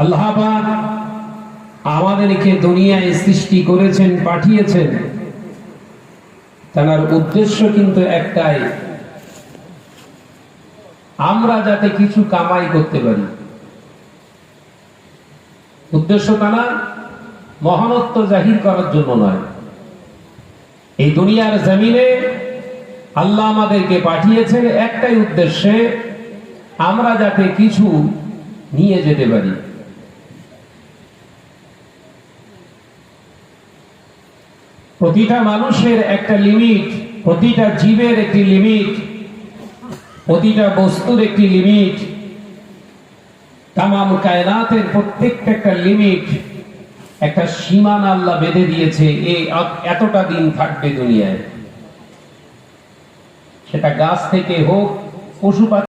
আল্লাহ পাক আমাদেরকে দুনিয়ায় সৃষ্টি করেছেন, পাঠিয়েছেন। তার উদ্দেশ্য কিন্তু একটাই, আমরা যাতে কিছু কামাই করতে পারি। উদ্দেশ্য তারা মহানত্ব জাহির করার জন্য নয়। এই দুনিয়ার জমিনে আল্লাহ আমাদেরকে পাঠিয়েছেন একটাই উদ্দেশ্যে, আমরা যাতে কিছু নিয়ে যেতে পারি। প্রতিটা মানুষের একটা লিমিট, প্রতিটা জীবের একটি লিমিট, প্রতিটা বস্তুর একটি লিমিট, তামাম কায়নাতের প্রত্যেকটা একটা লিমিট, একটা সীমানা আল্লাহ বেঁধে দিয়েছে। এই এতটা দিন থাকবে দুনিয়ায়, সেটা গাছ থেকে হোক, পশু পাখি